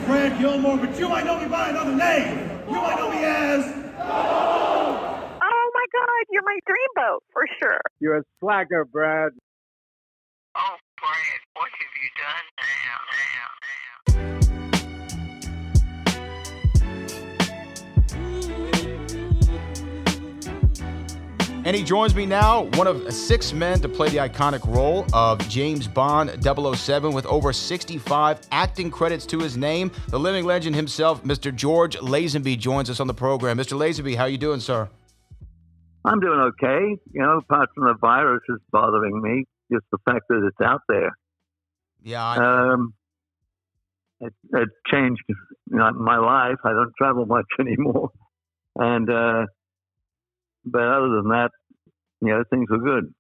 Brad Gilmore, but you might know me by another name. You might know me as... Oh my God, you're my dreamboat for sure. You're a slacker, Brad. Oh, Brad, what have you done now? And he joins me now, one of 6 men to play the iconic role of James Bond 007 with over 65 acting credits to his name. The living legend himself, Mr. George Lazenby, joins us on the program. Mr. Lazenby, how you doing, sir? I'm doing okay. Apart from the virus is bothering me, just the fact that it's out there. Yeah, I know. It changed my life. I don't travel much anymore. And but other than that, things were good.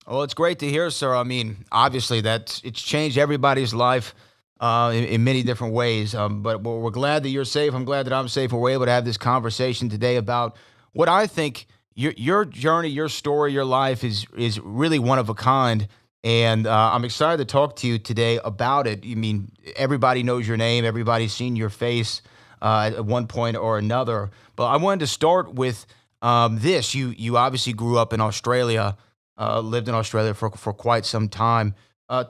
Well, it's great to hear, sir. I mean, obviously, it's changed everybody's life in many different ways. But we're glad that you're safe. I'm glad that I'm safe. And we're able to have this conversation today about what I think your journey, your story, your life is really one of a kind. And I'm excited to talk to you today about it. I mean, everybody knows your name. Everybody's seen your face at one point or another. But I wanted to start with this. You obviously grew up in Australia, lived in Australia for quite some time.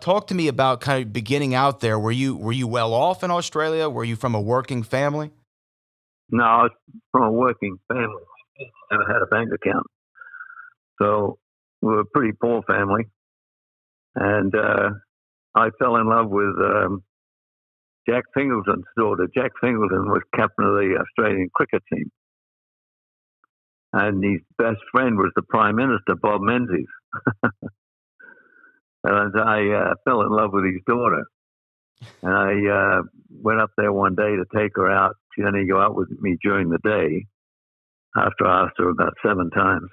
Talk to me about kind of beginning out there. Were you well off in Australia? Were you from a working family? No, I was from a working family. Never had a bank account. So we were a pretty poor family. And I fell in love with Jack Fingleton's daughter. Jack Fingleton was captain of the Australian cricket team. And his best friend was the Prime Minister, Bob Menzies. And I fell in love with his daughter. And I went up there one day to take her out. She only go out with me during the day, after I asked her about 7 times.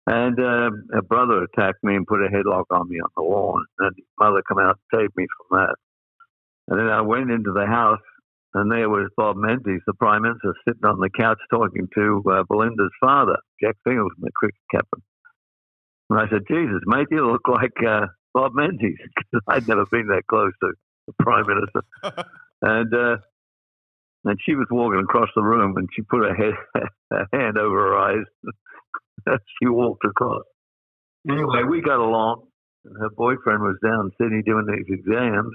And her brother attacked me and put a headlock on me on the lawn. And his mother come out and saved me from that. And then I went into the house, and there was Bob Menzies, the Prime Minister, sitting on the couch talking to Belinda's father, Jack Fingleton, the cricket captain. And I said, Jesus, mate, you look like Bob Menzies, because I'd never been that close to the Prime Minister. And she was walking across the room, and she put her hand over her eyes as she walked across. Anyway, we got along. And her boyfriend was down in Sydney doing these exams.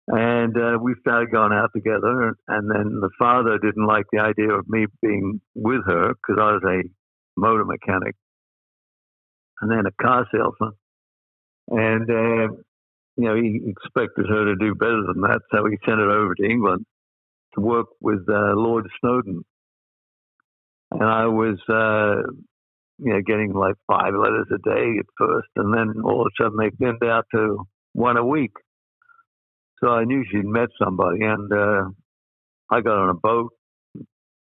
And we started going out together. And then the father didn't like the idea of me being with her because I was a motor mechanic and then a car salesman. And, he expected her to do better than that. So he sent her over to England to work with Lord Snowden. And I was, getting like 5 letters a day at first. And then all of a sudden they thinned out to 1 a week. So I knew she'd met somebody, and I got on a boat,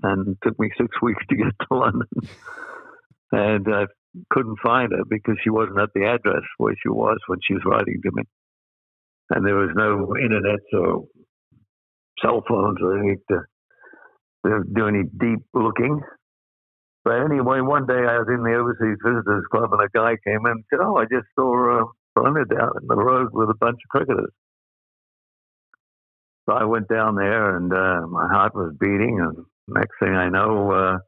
and it took me 6 weeks to get to London. And I couldn't find her because she wasn't at the address where she was when she was writing to me. And there was no internet or cell phones or anything to do any deep looking. But anyway, one day I was in the Overseas Visitors Club, and a guy came in and said, I just saw Belinda down in the road with a bunch of cricketers. So I went down there, and my heart was beating, and next thing I know,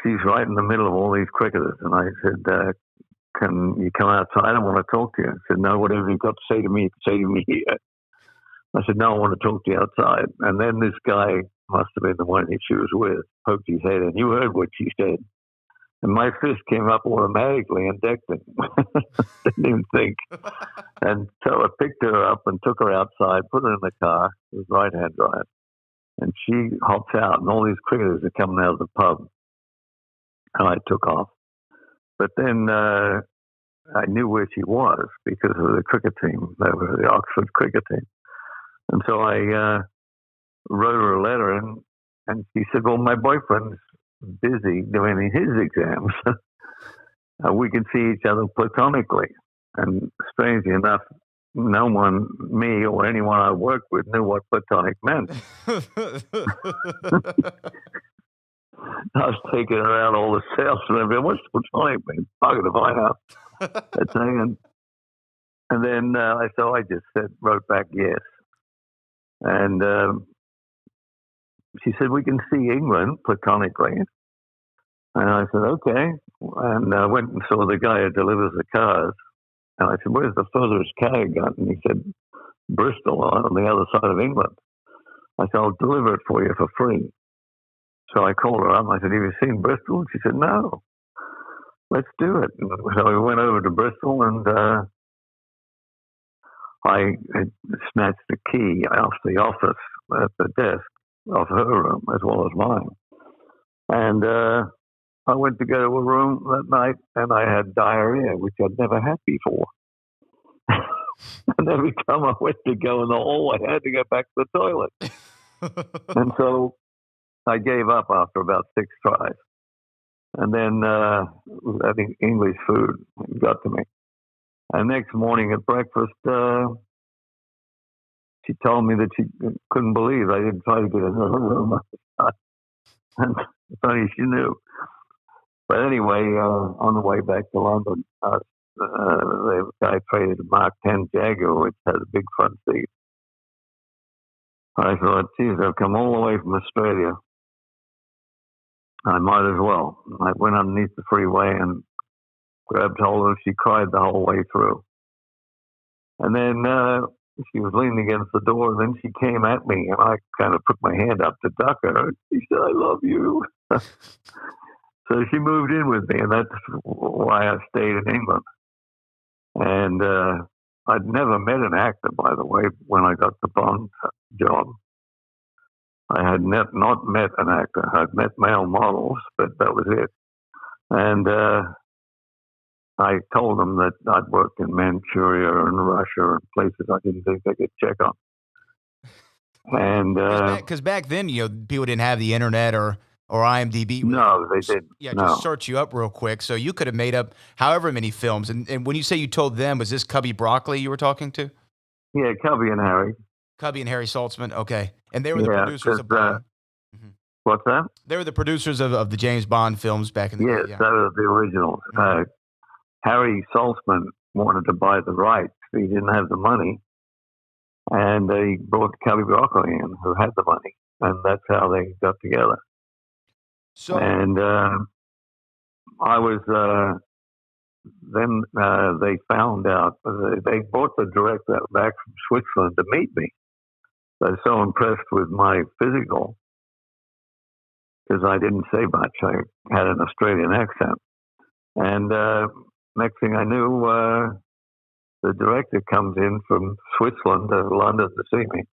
she's right in the middle of all these cricketers. And I said, can you come outside? I want to talk to you. I said, no, whatever you've got to say to me, you can say to me here. I said, no, I want to talk to you outside. And then this guy must have been the one that she was with, poked his head, and you heard what she said. And my fist came up automatically and decked him. Didn't even think. And so I picked her up and took her outside, put her in the car. It was right-hand drive. And she hops out, and all these cricketers are coming out of the pub. And I took off. But then I knew where she was because of the cricket team. They were the Oxford cricket team. And so I wrote her a letter, and she said, well, my boyfriend's busy doing his exams. We can see each other platonically. And strangely enough, no one, me or anyone I worked with, knew what platonic meant. I was taking around all the salesmen. What's platonic mean? I'm going to find out. That thing. And then so I just wrote back yes. And she said, we can see England platonically. And I said, okay. And I went and saw the guy who delivers the cars. And I said, where's the furthest car you got? And he said, Bristol, on the other side of England. I said, I'll deliver it for you for free. So I called her up and I said, have you seen Bristol? And she said, no. Let's do it. So we went over to Bristol, and I had snatched the key off the office at the desk of her room as well as mine. And I went to go to a room that night, and I had diarrhea, which I'd never had before. And every time I went to go in the hall, I had to go back to the toilet. And so I gave up after about 6 tries. And then I think English food got to me. And next morning at breakfast, she told me that she couldn't believe I didn't try to get another room. And funny, she knew. But anyway, on the way back to London, the guy traded a Mark 10 Jaguar, which has a big front seat. I thought, geez, I've come all the way from Australia. I might as well. I went underneath the freeway and grabbed hold of her. She cried the whole way through. And then she was leaning against the door, and then she came at me, and I kind of put my hand up to duck her. She said, I love you. So she moved in with me, and that's why I stayed in England. And I'd never met an actor, by the way, when I got the Bond job. I had not met an actor. I'd met male models, but that was it. And I told them that I'd worked in Manchuria and Russia and places I didn't think they could check on. And because back then, people didn't have the internet or IMDb. No, they didn't. Yeah, no. Just search you up real quick. So you could have made up however many films. And when you say you told them, was this Cubby Broccoli you were talking to? Yeah, Cubby and Harry. Cubby and Harry Saltzman. Okay, and they were the producers of Bond. What's that? They were the producers of the James Bond films back in the day. Yes, that was the originals. Harry Saltzman wanted to buy the rights. He didn't have the money. And they brought Cubby Broccoli in, who had the money. And that's how they got together. So, and I was, then they found out, they brought the director back from Switzerland to meet me. They were so impressed with my physical, because I didn't say much. I had an Australian accent. And next thing I knew, the director comes in from Switzerland to London to see me.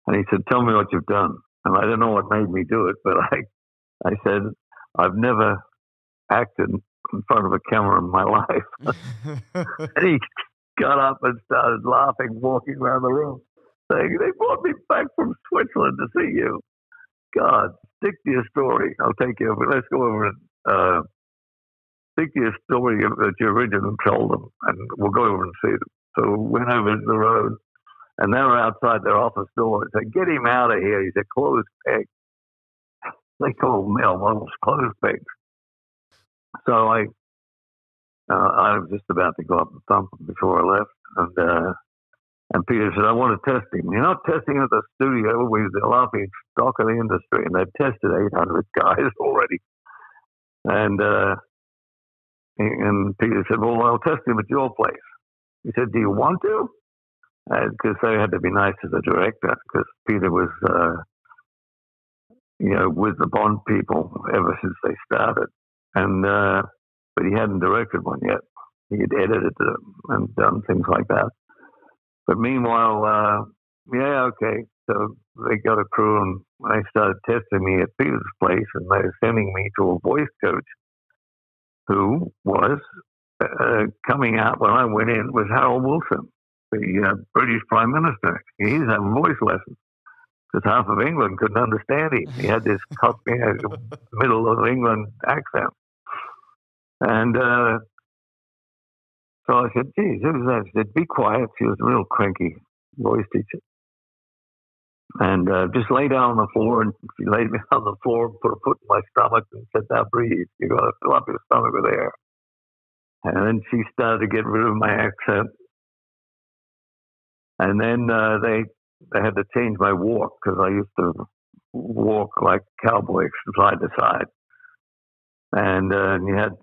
And he said, tell me what you've done. And I don't know what made me do it, but I said, I've never acted in front of a camera in my life. And he got up and started laughing, walking around the room, saying, they brought me back from Switzerland to see you. God, stick to your story. I'll take you over. Let's go over and stick to your story that you originally told them, and we'll go over and see them. So we went over to the road, and they were outside their office door. I said, get him out of here. He's a closed peg. They call male models closed pegs. So I was just about to go up and thump him before I left, and Peter said, I want to test him. You're not testing him at the studio. We're the laughing stock of the industry, and they've tested 800 guys already. And Peter said, well, I'll test him at your place. He said, do you want to? Because they had to be nice to the director, because Peter was, with the Bond people ever since they started. And but he hadn't directed one yet. He had edited them and done things like that. But meanwhile, okay. So they got a crew, and they started testing me at Peter's place, and they were sending me to a voice coach who was coming out when I went in was Harold Wilson, the British Prime Minister. He's having voice lessons because half of England couldn't understand him. He had this middle of England accent. And so I said, geez, who's that? She said, be quiet. She was a real cranky voice teacher. And just lay down on the floor. And she laid me on the floor, put a foot in my stomach, and said, now breathe. You've got to fill up your stomach with air. And then she started to get rid of my accent. And then they they had to change my walk because I used to walk like a cowboy side to side. And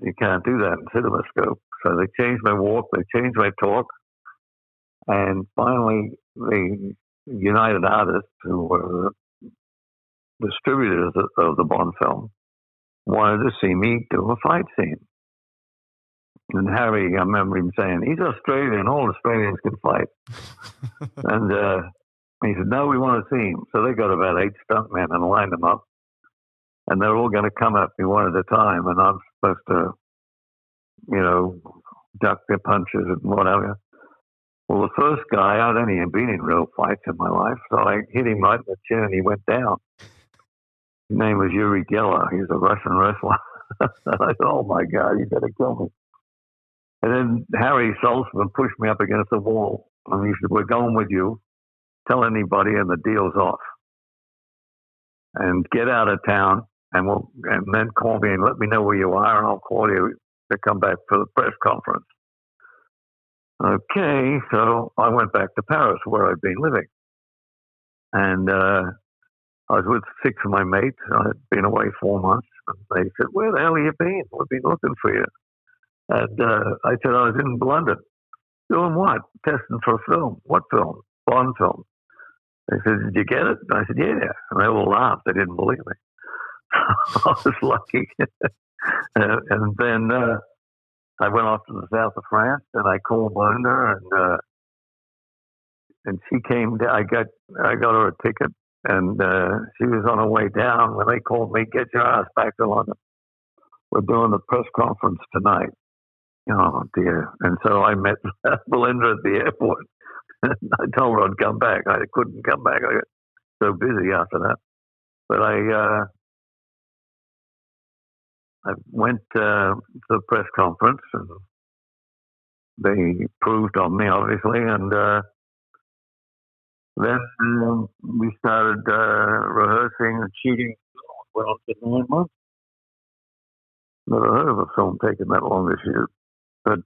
you can't do that in cinemascope. So they changed my walk, they changed my talk, and finally the United Artists, who were distributors of the Bond film, wanted to see me do a fight scene. And Harry, I remember him saying, "He's Australian, all Australians can fight." And he said, "No, we want to see him." So they got about 8 stuntmen and lined them up. And they're all going to come at me one at a time, and I'm supposed to, duck their punches and whatever. Well, the first guy, I'd only been in real fights in my life, so I hit him right in the chin and he went down. His name was Yuri Geller. He's a Russian wrestler. And I thought, oh my God, he's going to kill me. And then Harry Saltzman pushed me up against the wall. And he said, "We're going with you. Tell anybody and the deal's off. And get out of town and then call me and let me know where you are and I'll call you to come back for the press conference." Okay, so I went back to Paris where I'd been living. And I was with 6 of my mates. I had been away 4 months. And they said, "Where the hell have you been? We've been looking for you." And I said, "I was in London." "Doing what?" "Testing for a film." "What film?" "Bond film." They said, "Did you get it?" And I said, "Yeah." And they all laughed. They didn't believe me. I was lucky. And then I went off to the south of France, and I called Belinda, and she came down. I got her a ticket, and she was on her way down when they called me, "Get your ass back to London. We're doing the press conference tonight." Oh, dear. And so I met Belinda at the airport. I told her I'd come back. I couldn't come back. I got so busy after that. But I went to the press conference, and they proved on me, obviously. And then we started rehearsing and shooting. Went on for 9 months. Never heard of a film taking that long to shoot. But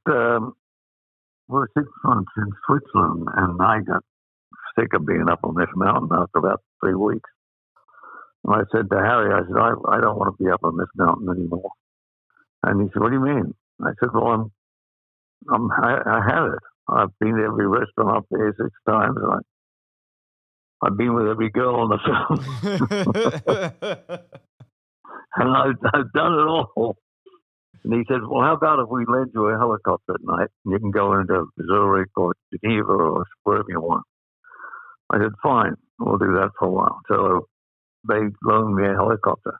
we're 6 months in Switzerland, and I got sick of being up on this mountain after about 3 weeks. And I said to Harry, I said, I don't want to be up on this mountain anymore. And he said, "What do you mean?" I said, "Well, I have it. I've been to every restaurant up there 6 times, and I've been with every girl on the film. And I've done it all." And he said, "Well, how about if we lend you a helicopter at night, and you can go into Zurich or Geneva or wherever you want?" I said, "Fine, we'll do that for a while." So they loaned me a helicopter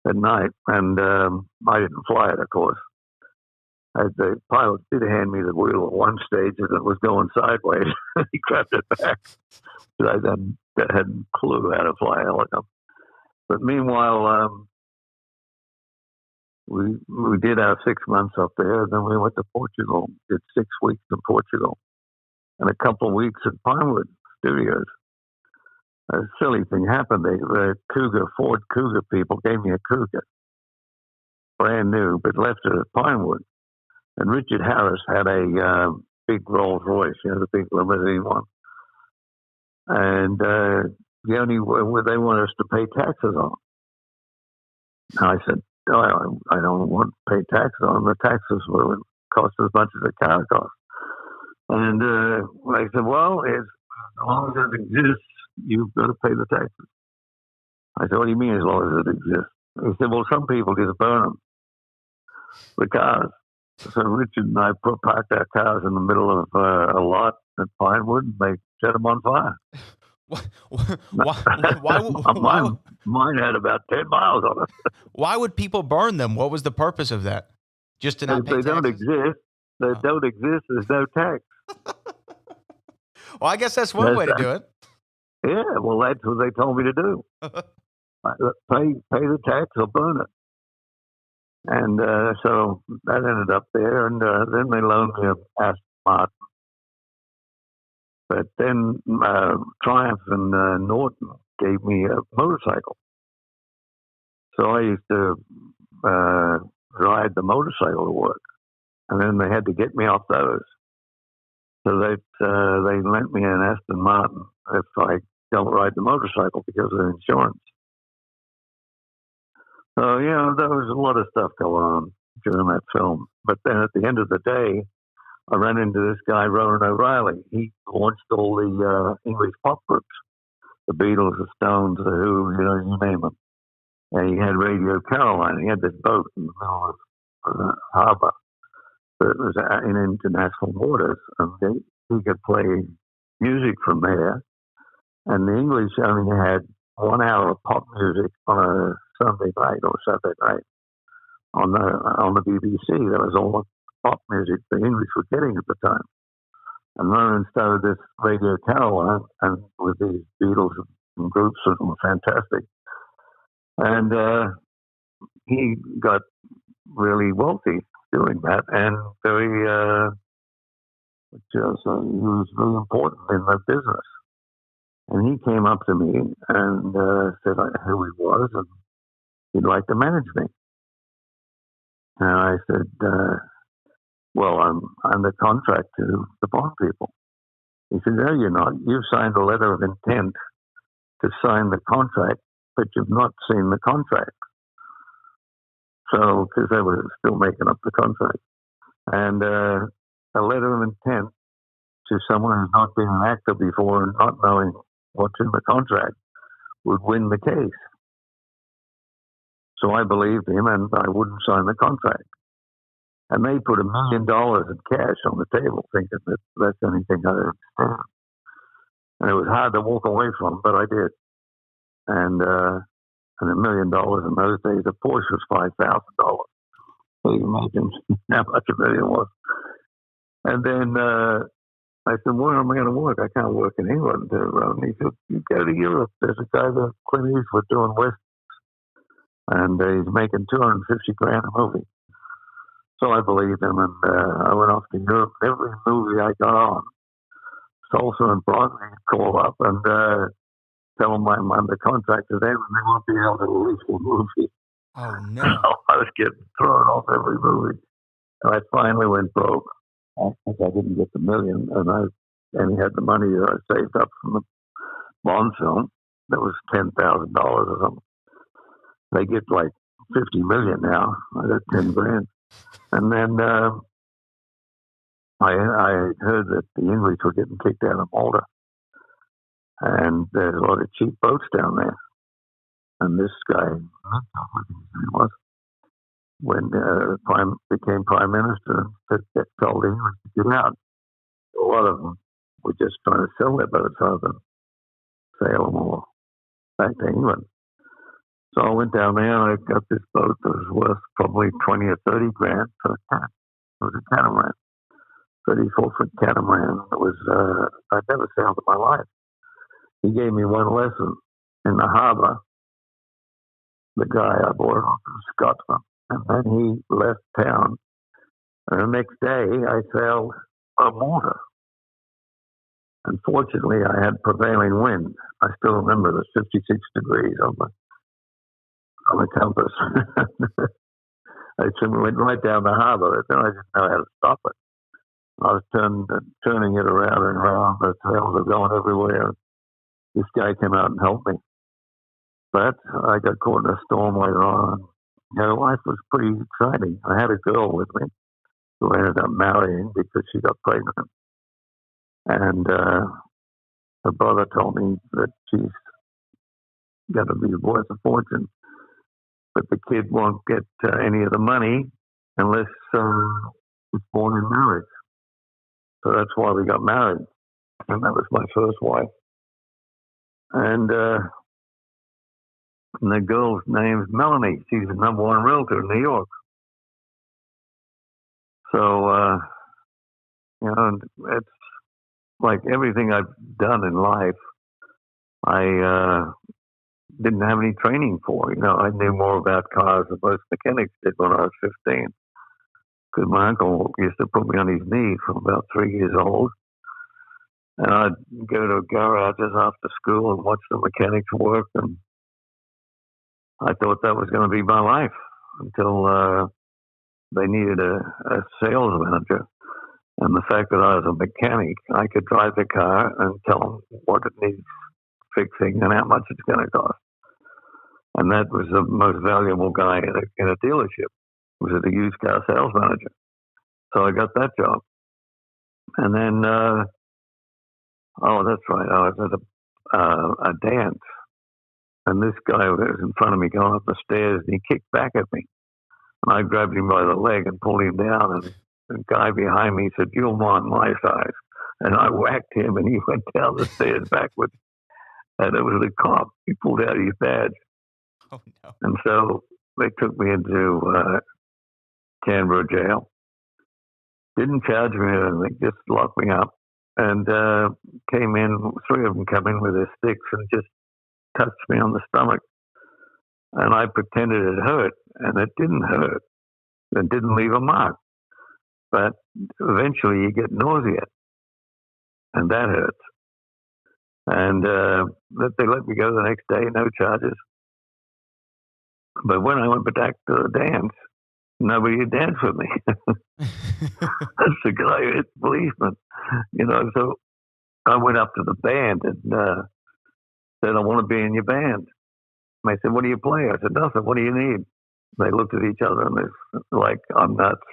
at night, and I didn't fly it, of course. The pilot did hand me the wheel at one stage, and it was going sideways. He grabbed it back. I hadn't a clue how to fly a helicopter. But meanwhile, we did our 6 months up there, and then we went to Portugal. Did 6 weeks in Portugal, and a couple of weeks at Pinewood Studios. A silly thing happened. The Ford Cougar people gave me a Cougar, brand new, but left it at Pinewood. And Richard Harris had a big Rolls Royce, the big limousine one. And they wanted us to pay taxes on. And I said, "No, I don't want to pay taxes on them. The taxes would cost as much as a car costs." And I said, "Well, as long as it exists, you've got to pay the taxes." I said, "What do you mean, as long as it exists?" He said, "Well, some people just burn them, the cars." So Richard and I parked our cars in the middle of a lot at Pinewood, and they set them on fire. Mine had about 10 miles on it. Why would people burn them? What was the purpose of that? Just to not pay taxes? They don't exist. They don't exist. There's no tax. Well, I guess that's one way to do it. Yeah, well, that's what they told me to do. Pay the tax or burn it. And so that ended up there, and then they loaned me an Aston Martin. But then Triumph and Norton gave me a motorcycle. So I used to ride the motorcycle to work, and then they had to get me off those. So they lent me an Aston Martin, if I don't ride the motorcycle because of insurance. So, there was a lot of stuff going on during that film. But then at the end of the day, I ran into this guy, Ronan O'Reilly. He launched all the English pop groups, the Beatles, the Stones, the Who, you name them. And he had Radio Caroline. He had this boat in the middle of the harbor. But it was in international waters. And he could play music from there. And the English only had 1 hour of pop music on a Sunday night or Saturday night on the BBC. That was all the pop music the English were getting at the time. And Ronan started this Radio Caroline and with these Beatles and groups that were fantastic. And he got really wealthy doing that, and he was very important in the business. And he came up to me and said who he was, and he'd like to manage me. And I said, well, I'm under contract to the Bond people. He said, no, you're not. You've signed a letter of intent to sign the contract, but you've not seen the contract. So, because they were still making up the contract. And a letter of intent to someone who's not been an actor before and not knowing what's in the contract would win the case. So I believed him and I wouldn't sign the contract. And they put $1 million in cash on the table, thinking that that's anything I understand. And it was hard to walk away from, but I did. And $1 million in those days, a Porsche was $5,000. So you imagine how much a million was. And then I said, where am I going to work? I can't work in England. And he said, you go to Europe. There's a guy that Clint Eastwood doing West, and he's making $250,000 a movie. So I believed him, and I went off to Europe. Every movie I got on, Salsa and Bronx, he'd call up and tell them I'm under contract to them, and they won't be able to release the movie. Oh, no. So I was getting thrown off every movie. And I finally went broke because I didn't get the million, and I only had the money that I saved up from the Bond film. That was $10,000 or something. They get like 50 million now. I got 10 grand. And then I heard that the English were getting kicked out of Malta. And there's a lot of cheap boats down there. And this guy, when became prime minister, told England to get out. A lot of them were just trying to sell their boats rather than sail them all back to England. So I went down there and I got this boat that was worth probably 20 or 30 grand for a cat. It was a catamaran, 34-foot catamaran. It was, I'd never sailed in my life. He gave me one lesson in the harbor. The guy I bought it off from Scotland. And then he left town. And the next day I sailed on water. Unfortunately, I had prevailing wind. I still remember the 56 degrees on the compass. I went right down the harbor. Then I didn't know how to stop it. I was turning it around and around. The sails were going everywhere. This guy came out and helped me. But I got caught in a storm later on. Life was pretty exciting. I had a girl with me who I ended up marrying because she got pregnant. And her brother told me that she's going to be worth a fortune. But the kid won't get any of the money unless it's born in marriage. So that's why we got married. And that was my first wife. And the girl's name's Melanie. She's the #1 realtor in New York. So, it's like everything I've done in life, I didn't have any training for. I knew more about cars than most mechanics did when I was 15. Because my uncle used to put me on his knee from about 3 years old. And I'd go to garages after school and watch the mechanics work. And I thought that was going to be my life until they needed a sales manager. And the fact that I was a mechanic, I could drive the car and tell them what it needs fixing and how much it's going to cost. And that was the most valuable guy in a dealership, was a used car sales manager. So I got that job. And then, that's right, I was at a dance. And this guy was in front of me going up the stairs, and he kicked back at me. And I grabbed him by the leg and pulled him down. And the guy behind me said, "You're my size." And I whacked him, and he went down the stairs backwards. And it was the cop. He pulled out his badge. Oh, no. And so they took me into Canberra jail. Didn't charge me anything, just locked me up. And came in, three of them come in with their sticks and just touched me on the stomach. And I pretended it hurt, and it didn't hurt. It didn't leave a mark. But eventually you get nausea, and that hurts. And they let me go the next day, no charges. But when I went back to the dance, nobody would dance with me. That's the guy, it's policeman. So I went up to the band and said, "I want to be in your band." And they said, "What do you play?" I said, "Nothing. What do you need?" They looked at each other and they're like, "I'm nuts."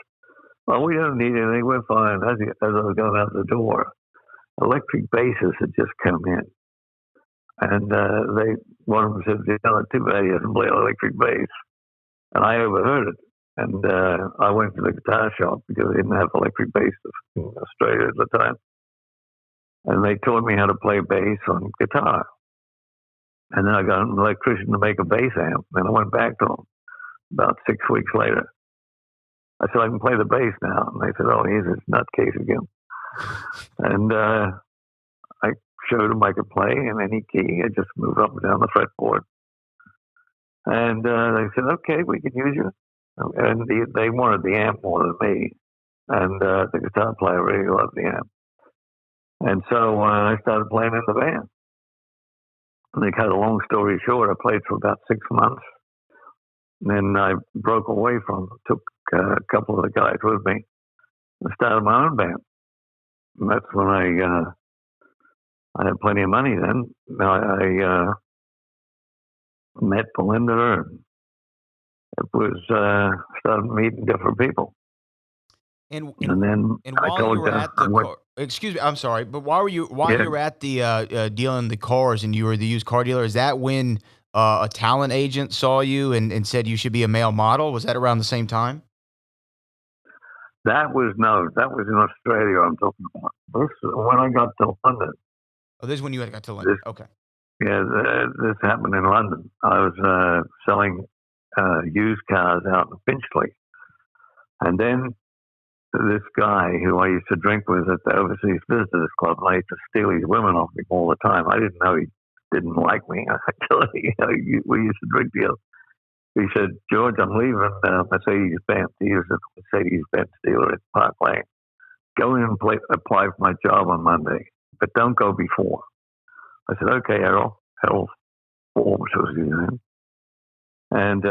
"Well, we don't need anything. We're fine." As I was going out the door, electric basses had just come in. And one of them said, "Too bad he doesn't play electric bass." And I overheard it. And I went to the guitar shop because they didn't have electric bass in Australia at the time. And they taught me how to play bass on guitar. And then I got an electrician to make a bass amp. And I went back to them about 6 weeks later. I said, "I can play the bass now." And they said, "Oh, here's this nutcase again." And I showed them I could play in any key. I just moved up and down the fretboard. And they said, "Okay, we can use you." And they wanted the amp more than me. And the guitar player really loved the amp. And so I started playing in the band. And to cut a long story short, I played for about 6 months. And then I broke away from them, took a couple of the guys with me, and started my own band. And that's when I had plenty of money then. I met Belinda, and it was started meeting different people. And then I while told you were them, at the car, excuse me, I'm sorry, but while you were at the dealing the cars and you were the used car dealer, is that when a talent agent saw you and said you should be a male model? Was that around the same time? that was in Australia I'm talking about. When I got to London. Oh, this is when you got to London. Okay. Yeah, this happened in London. I was selling used cars out in Finchley. And then this guy who I used to drink with at the Overseas Visitors Club, and I used to steal his women off him all the time. I didn't know he didn't like me. Actually, we used to drink together. He said, "George, I'm leaving Mercedes-Benz." He was a Mercedes-Benz dealer at Park Lane. "Go in and apply for my job on Monday, but don't go before." I said, "Okay, Errol." Errol Forbes was his name. And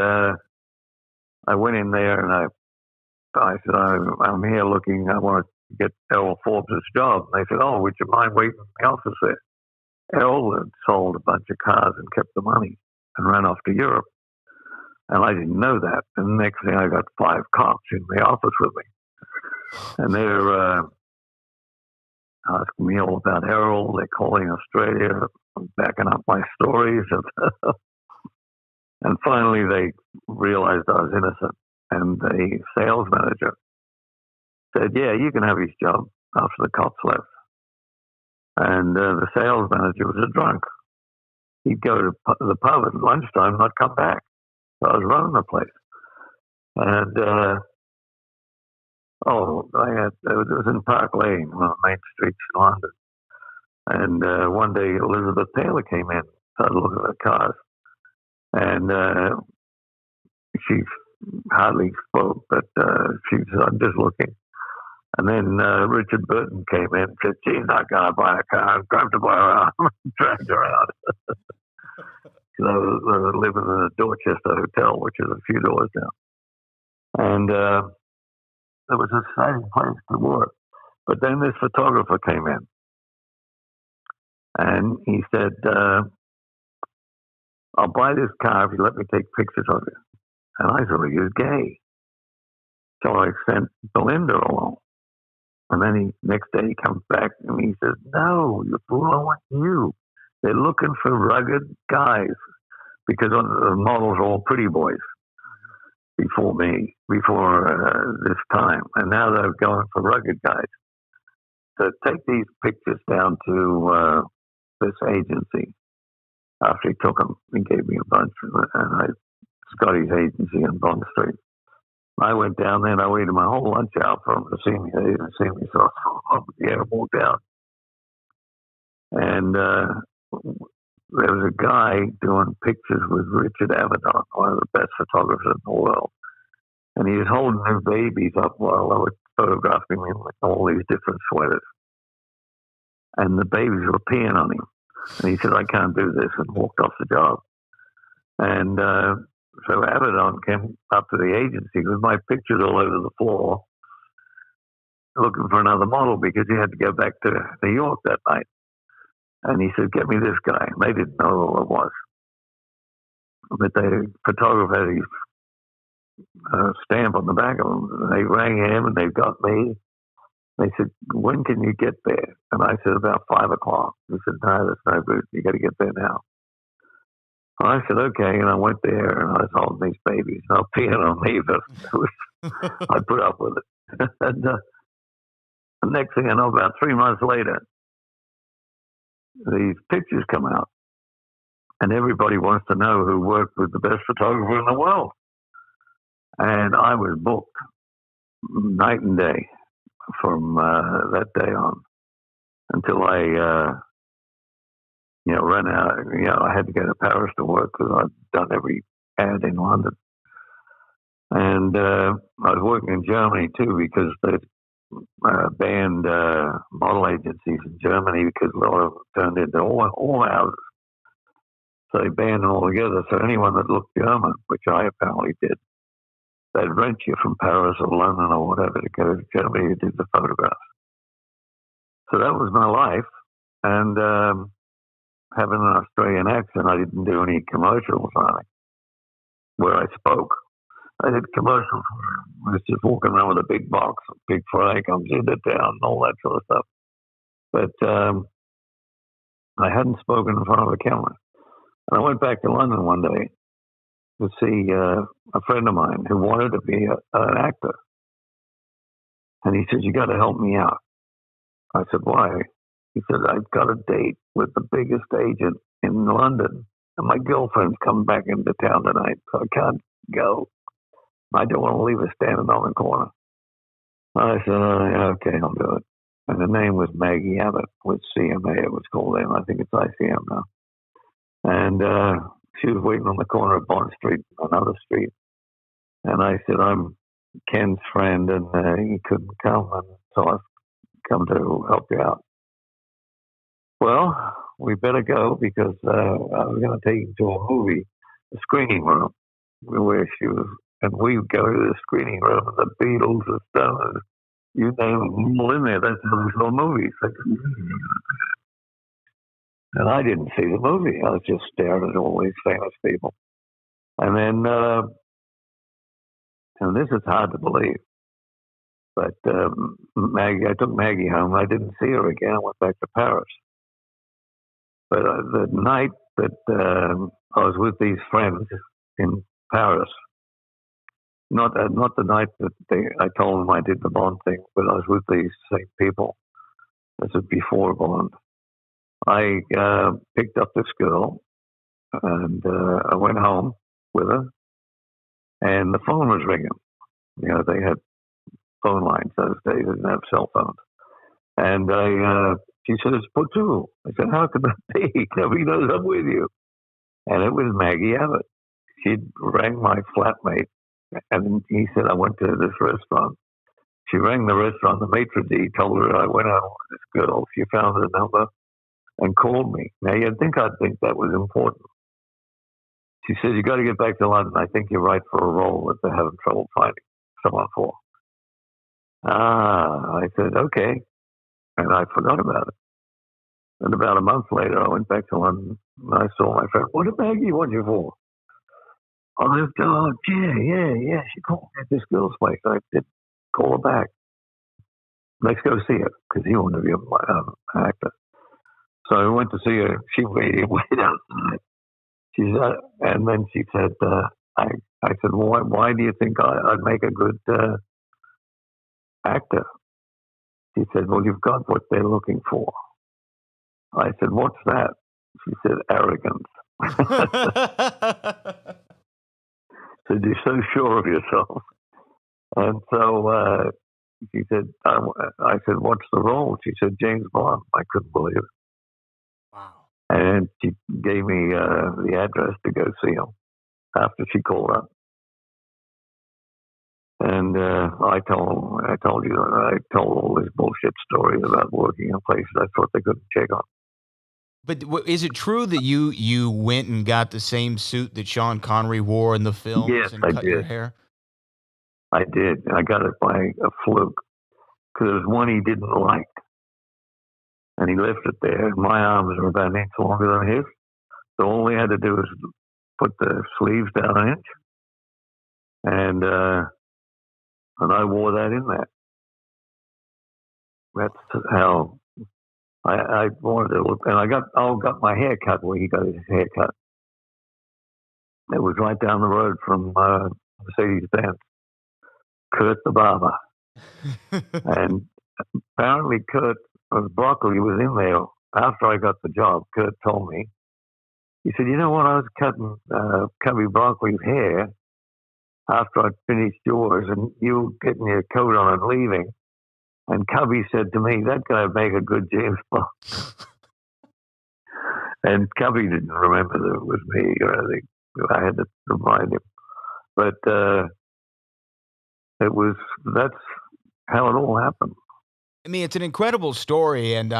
I went in there and I said, "I'm here looking, I want to get Errol Forbes' job." And they said, "Oh, would you mind waiting in the office there?" Errol had sold a bunch of cars and kept the money and ran off to Europe. And I didn't know that. And the next thing, I got 5 cops in the office with me. And they're asking me all about Errol. They're calling Australia, backing up my stories. And finally, they realized I was innocent. And the sales manager said, "Yeah, you can have his job," after the cops left. And the sales manager was a drunk. He'd go to the pub at lunchtime and not come back. So I was running the place. And, it was in Park Lane, one of the main streets in London. And one day Elizabeth Taylor came in, started looking at the cars. And she hardly spoke, but she said, "I'm just looking." And then Richard Burton came in and said, "She's not going to buy a car," and grabbed her by her arm and dragged her out. Because I was living in a Dorchester hotel, which is a few doors down. And it was an exciting place to work. But then this photographer came in, and he said, I'll buy this car if you let me take pictures of you. And I thought he was gay. So I sent Belinda along. And then next day he comes back and he says, no, you fool, I want you. They're looking for rugged guys because the models are all pretty boys before this time. And now they're going for rugged guys. So take these pictures down to this agency. After he took them, he gave me a bunch. And Scotty's agency in Bond Street. I went down there and I waited my whole lunch out for him to see me. They didn't see me, so I up the air and walked down. And there was a guy doing pictures with Richard Avedon, one of the best photographers in the world. And he was holding his babies up while I was photographing him with all these different sweaters. And the babies were peeing on him. And he said, I can't do this, and walked off the job. And so Avedon came up to the agency with my pictures all over the floor, looking for another model because he had to go back to New York that night. And he said, get me this guy. And they didn't know who it was. But the photographer had his stamp on the back of him. And they rang him and they got me. They said, when can you get there? And I said, about 5 o'clock. He said, no, that's no good. You got to get there now. I said, okay, and I went there, and I was holding these babies, and I was peeing on me, but I put up with it. And the next thing I know, about 3 months later, these pictures come out, and everybody wants to know who worked with the best photographer in the world. And I was booked night and day from that day on until I... ran out. I had to go to Paris to work because I'd done every ad in London. And I was working in Germany too because they banned model agencies in Germany because a lot of them turned into all houses. So they banned them altogether. So anyone that looked German, which I apparently did, they'd rent you from Paris or London or whatever to go to Germany to do the photographs. So that was my life. And having an Australian accent, I didn't do any commercials on it where I spoke. I did commercials where I was just walking around with a big box, a big fry comes into town, and all that sort of stuff. But I hadn't spoken in front of a camera. And I went back to London one day to see a friend of mine who wanted to be an actor. And he said, you got to help me out. I said, why? He said, I've got a date with the biggest agent in London, and my girlfriend's coming back into town tonight, so I can't go. I don't want to leave her standing on the corner. I said, okay, I'll do it. And the name was Maggie Abbott with CMA, it was called then. I think it's ICM now. And she was waiting on the corner of Bond Street, another street. And I said, I'm Ken's friend, and he couldn't come, and so I've come to help you out. Well, we better go because I was going to take him to a movie, a screening room, where she was, and we go to the screening room, and the Beatles, the Stones, you name them, all in there. That's how they saw movies. And I didn't see the movie. I was just staring at all these famous people. And then, and this is hard to believe, but I took Maggie home. I didn't see her again. I went back to Paris. But the night that I was with these friends in Paris, not the night that I told them I did the Bond thing, but I was with these same people. This is before Bond. I picked up this girl, and I went home with her, and the phone was ringing. They had phone lines those days. They didn't have cell phones. And she said, it's Potu. I said, how could that be? Nobody knows I'm with you. And it was Maggie Abbott. She rang my flatmate, and he said, I went to this restaurant. She rang the restaurant. The maitre d' told her I went out with this girl. She found her number and called me. Now, you'd think I'd think that was important. She said, you got to get back to London. I think you're right for a role that they're having trouble finding someone for. I said, okay. and I forgot about it. And about a month later, I went back to London and I saw my friend. What did Maggie want you for? I said, oh, yeah. She called me at this girl's place. I did call her back. Let's go see her because he wanted to be an actor. So I went to see her. She waited outside. She said, and then she said, I said, well, why do you think I'd make a good actor? She said, well, you've got what they're looking for. I said, what's that? She said, arrogance. So you're so sure of yourself. And so she said, I said, what's the role? She said, James Bond. I couldn't believe it. Wow. And she gave me the address to go see him after she called up. And I told all this bullshit stories about working in places I thought they couldn't check on. But is it true that you went and got the same suit that Sean Connery wore in the films Yes, and I cut did. your hair? I did. I got it by a fluke because there was one he didn't like. And he left it there. And my arms were about an inch longer than his. So all we had to do was put the sleeves down an inch. And I wore that in there. That's how I wanted to look. And I got my hair cut where he got his hair cut. It was right down the road from Mercedes-Benz. Kurt the barber. And apparently Kurt Broccoli was in there after I got the job. Kurt told me. He said, you know what, I was cutting Cubby Broccoli's hair after I'd finished yours and you were getting your coat on and leaving. And Cubby said to me, that guy would make a good James Bond. And Cubby didn't remember that it was me or anything. I had to remind him. But that's how it all happened. I mean, it's an incredible story, and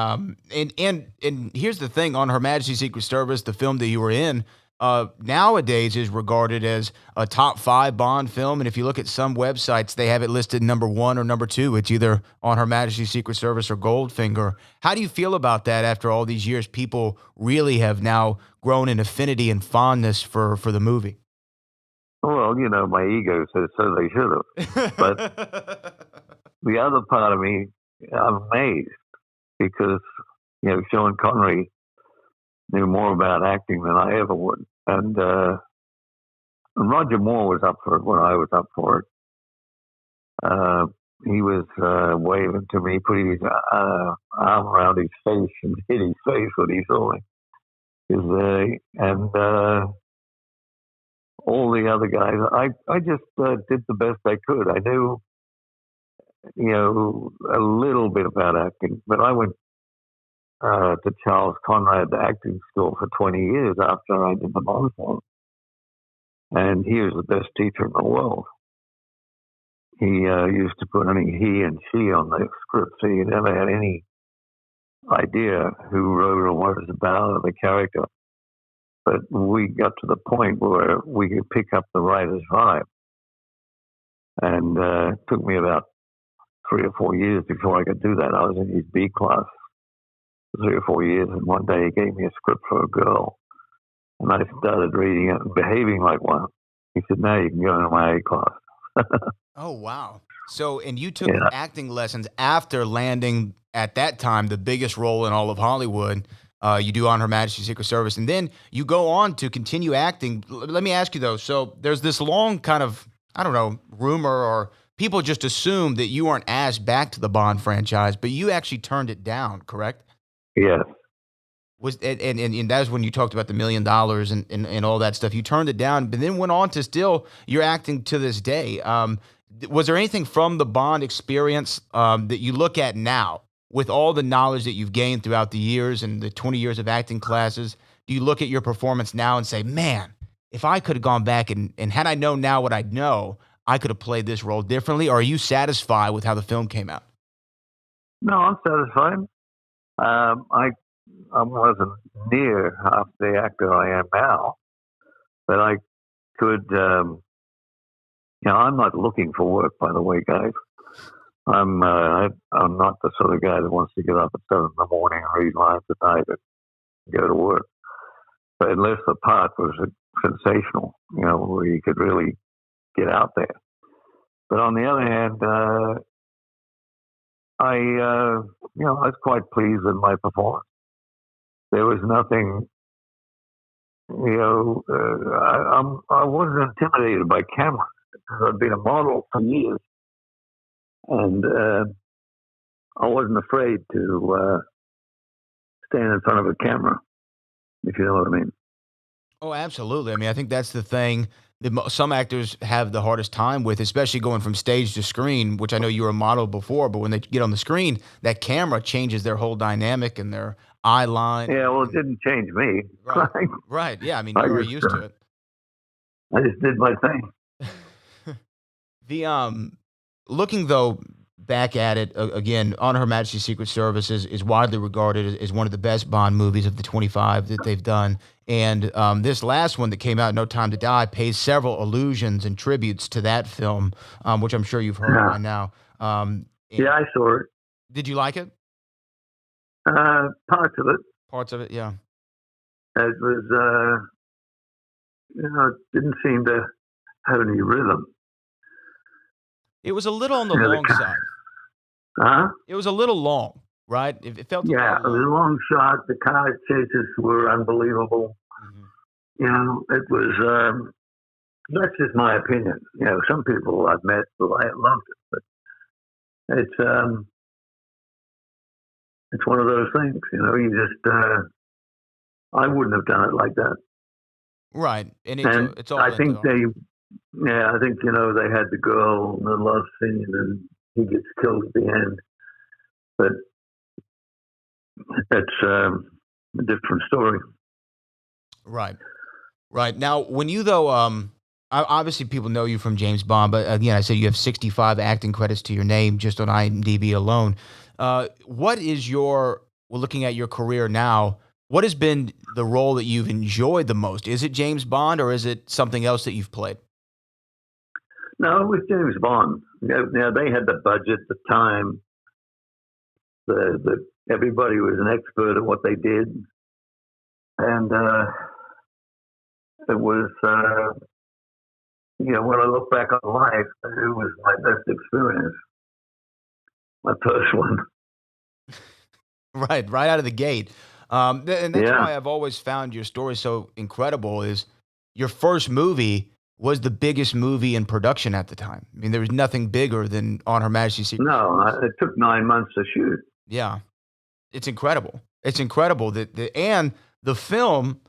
here's the thing: on Her Majesty's Secret Service, the film that you were in, nowadays is regarded as a top 5 Bond film. And if you look at some websites, they have it listed number 1 or number 2. It's either on Her Majesty's Secret Service or Goldfinger. How do you feel about that? After all these years, people really have now grown an affinity and fondness for the movie. Well, you know, my ego says so they should have. But the other part of me, I'm amazed because, you know, Sean Connery knew more about acting than I ever would. And Roger Moore was up for it when I was up for it. He was waving to me, putting his arm around his face and hit his face when he saw me. And all the other guys, I just did the best I could. I knew, you know, a little bit about acting, but I went to Charles Conrad acting school for 20 years after I did the Bond film. And he was the best teacher in the world. He used to put only he and she on the script, so you never had any idea who wrote or what it was about or the character. But we got to the point where we could pick up the writer's vibe. And it took me about 3 or 4 years before I could do that. I was in his B class for 3 or 4 years, and one day he gave me a script for a girl. And I started reading it and behaving like one. He said, now you can go into my A class. Oh, wow. So, and you took Yeah. acting lessons after landing, at that time, the biggest role in all of Hollywood. You do on Her Majesty's Secret Service. And then you go on to continue acting. Let me ask you, though. So there's this long kind of, I don't know, rumor, or people just assume that you weren't asked back to the Bond franchise, but you actually turned it down, correct? Yes. And that was when you talked about the $1 million and all that stuff. You turned it down, but then went on to still, you're acting to this day. Was there anything from the Bond experience that you look at now, with all the knowledge that you've gained throughout the years and the 20 years of acting classes? Do you look at your performance now and say, man, if I could have gone back and had I known now what I know, I could have played this role differently? Or are you satisfied with how the film came out? No, I'm satisfied. I wasn't near half the actor I am now, but I could, I'm not looking for work, by the way, guys. I'm not the sort of guy that wants to get up at 7 in the morning and read lines at night and go to work. But unless the part was sensational, where you could really get out there. But on the other hand, I was quite pleased with my performance. There was nothing, I wasn't intimidated by cameras because I'd been a model for years, and I wasn't afraid to stand in front of a camera, if you know what I mean. Oh, absolutely. I mean, I think that's the thing that some actors have the hardest time with, especially going from stage to screen, which I know you were a model before, but when they get on the screen, that camera changes their whole dynamic and their eye line. Yeah, well, it didn't change me. Right. Right. Yeah. I mean, I you're already just, used to it. I just did my thing. The looking though back at it again, On Her Majesty's Secret Service is widely regarded as one of the best Bond movies of the 25 that they've done. And this last one that came out, No Time to Die, pays several allusions and tributes to that film, which I'm sure you've heard Yeah. by now. Yeah, I saw it. Did you like it? Parts of it. Parts of it, yeah. It was, it didn't seem to have any rhythm. It was a little on the Yeah, long side. Huh? It was a little long, right? It felt a Yeah, it little was a long. long shot. The car chases were unbelievable. Mhm. It was, that's just my opinion. Some people I've met loved it, but it's one of those things, you just, I wouldn't have done it like that. Right, and And it's all I into think the I think, they had the girl in the love scene and he gets killed at the end. But it's a different story. right. Right. Now, when you though, obviously people know you from James Bond, but again, I said you have 65 acting credits to your name just on IMDb alone. What is looking at your career now, what has been the role that you've enjoyed the most? Is it James Bond or is it something else that you've played? No, it was James Bond. Now they had the budget, the time, everybody was an expert at what they did. And it was, when I look back on life, it was my best experience. My first one. Right out of the gate. And that's Yeah. why I've always found your story so incredible is your first movie was the biggest movie in production at the time. I mean, there was nothing bigger than On Her Majesty's Secret Service. No, it took 9 months to shoot. Yeah. It's incredible. It's incredible and the film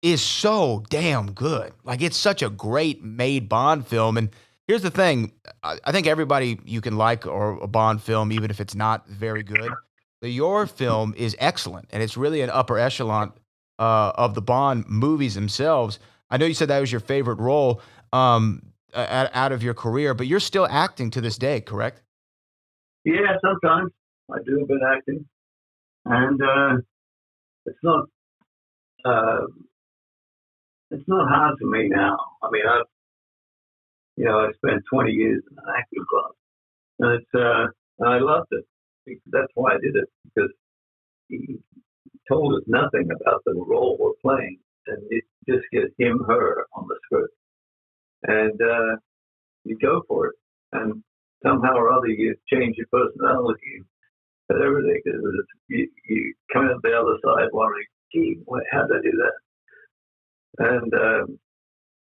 is so damn good. Like it's such a great made Bond film. And here's the thing: I think everybody you can like or a Bond film, even if it's not very good. But your film is excellent, and it's really an upper echelon of the Bond movies themselves. I know you said that was your favorite role out of your career, but you're still acting to this day, correct? Yeah, sometimes I do a bit of acting. And it's not hard for me now. I mean, I spent 20 years in an acting class, and I loved it. That's why I did it, because he told us nothing about the role we're playing, and it just gets him, her on the script, and you go for it, and somehow or other you change your personality and everything. You come out the other side wondering, gee, how did I do that? And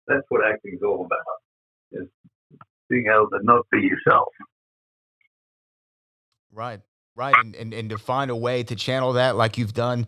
that's what acting's all about, is being able to not be yourself. Right, right, and to find a way to channel that like you've done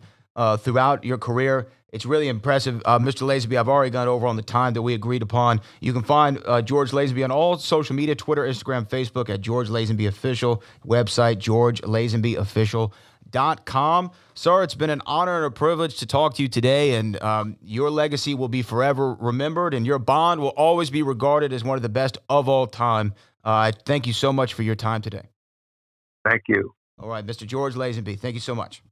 throughout your career, it's really impressive. Mr. Lazenby, I've already gone over on the time that we agreed upon. You can find George Lazenby on all social media, Twitter, Instagram, Facebook at George Lazenby Official, website georgelazenbyofficial.com. Sir, it's been an honor and a privilege to talk to you today, and your legacy will be forever remembered, and your Bond will always be regarded as one of the best of all time. I thank you so much for your time today. Thank you. All right, Mr. George Lazenby, thank you so much.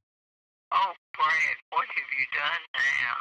Oh, Brad, what have you done now?